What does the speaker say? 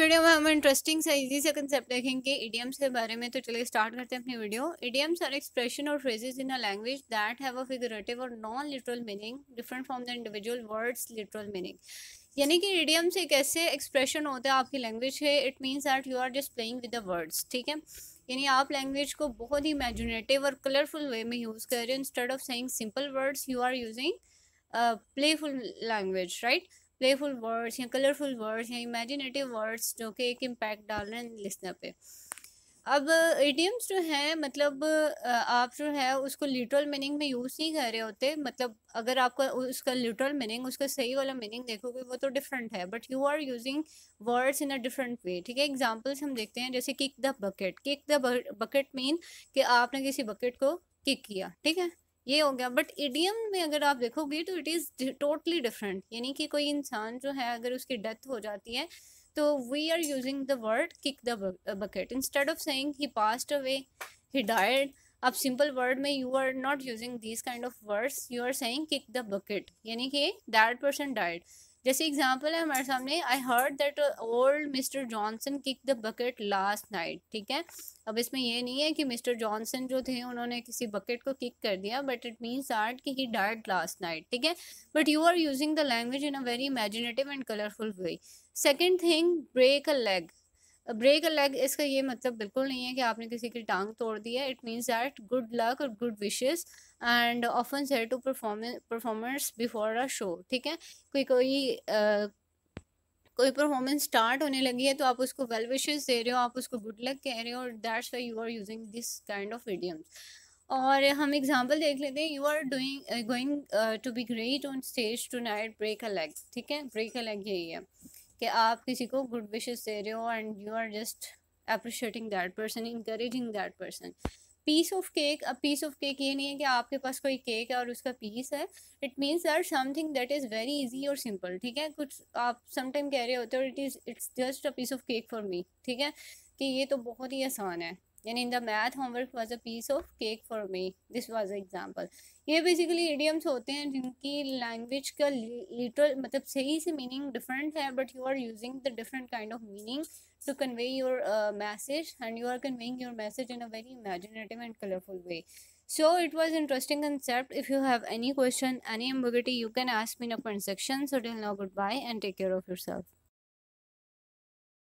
Video में हम interesting सा इजी से कंसेप्ट देखेंगे इडियम्स के बारे में। तो चलिए स्टार्ट करते हैं अपनी वीडियो। इडियम्स आर एक्सप्रेशन और phrases in a language that have a figurative और non literal meaning different from the individual words literal meaning. यानी कि इडियम्स एक ऐसे एक्सप्रेशन होते हैं आपकी लैंग्वेज के। It means that you are just playing with the words, ठीक है। यानी आप लैंग्वेज को बहुत ही इमेजिनेटिव और कलरफुल वे में यूज़ कर रहे हो। Instead of saying simple words you are using playful language, right. Playful words या कलरफुल वर्ड्स या इमेजिनेटिव वर्ड्स जो कि एक इम्पैक्ट डाल रहे हैं लिसनर पे। अब इडियम्स जो है मतलब आप जो है उसको लिटरल मीनिंग में यूज़ नहीं कर रहे होते। मतलब अगर आपका उसका लिटरल मीनिंग, उसका सही वाला मीनिंग देखोगे वो तो डिफरेंट है, but you are using words in a different way, ठीक है। एग्जांपल्स हम देखते हैं, जैसे kick the bucket. Kick the bucket mean कि आपने किसी बकेट को किक किया, ठीक है, ये हो गया। बट इडियम में अगर आप देखोगे तो इट इज़ टोटली डिफरेंट। यानी कि कोई इंसान जो है अगर उसकी डेथ हो जाती है तो we are using the word kick the bucket instead of saying he passed away, he died. अब सिंपल वर्ड में you are not using this kind of words, you are saying kick the bucket, यानी कि that person died. जैसे example है हमारे सामने, I heard that old Mister Johnson kick the bucket last night, ठीक है। अब इसमें ये नहीं है कि मिस्टर जॉनसन जो थे उन्होंने किसी बकेट को किक कर दिया, बट इट मीन्स दैट कि ही डाइड लास्ट नाइट, ठीक है। But you are using the language in a very imaginative and colourful way. Second thing, break a leg. Break a leg, इसका ये मतलब बिल्कुल नहीं है कि आपने किसी की टांग तोड़ दी है। It means that good luck और good wishes and often said to performers before a show, ठीक है। कोई परफॉर्मेंस स्टार्ट होने लगी है तो आप उसको वेल विशेस दे रहे हो, आप उसको गुड लक कह रहे हो, that's why you are using this kind of idioms. और हम एग्जांपल देख लेते हैं, you are doing going to be great on stage tonight, break a leg, ठीक है। ब्रेक अ लेग यही है कि आप किसी को गुड विशेस दे रहे हो and you are just appreciating that person, encouraging that person. Piece of cake, अब पीस ऑफ केक ये नहीं है कि आपके पास कोई केक है और उसका पीस है। It means that something that is very easy और सिंपल, ठीक है। कुछ आप समटाइम कह रहे होते हो it's just a piece of cake for me, ठीक है, कि ये तो बहुत ही आसान है। यानी in the math homework was a piece of cake for me, this was example. ये बेसिकली इडियम्स होते हैं जिनकी लैंग्वेज का लिटरल मतलब सही से मीनिंग डिफरेंट है, but you are using the different kind of meaning to convey your message, and you are conveying your message in a very imaginative and colorful way. So it was interesting concept. If you have any question, any ambiguity, you can ask me in a comment section. So till now, goodbye and take care of yourself.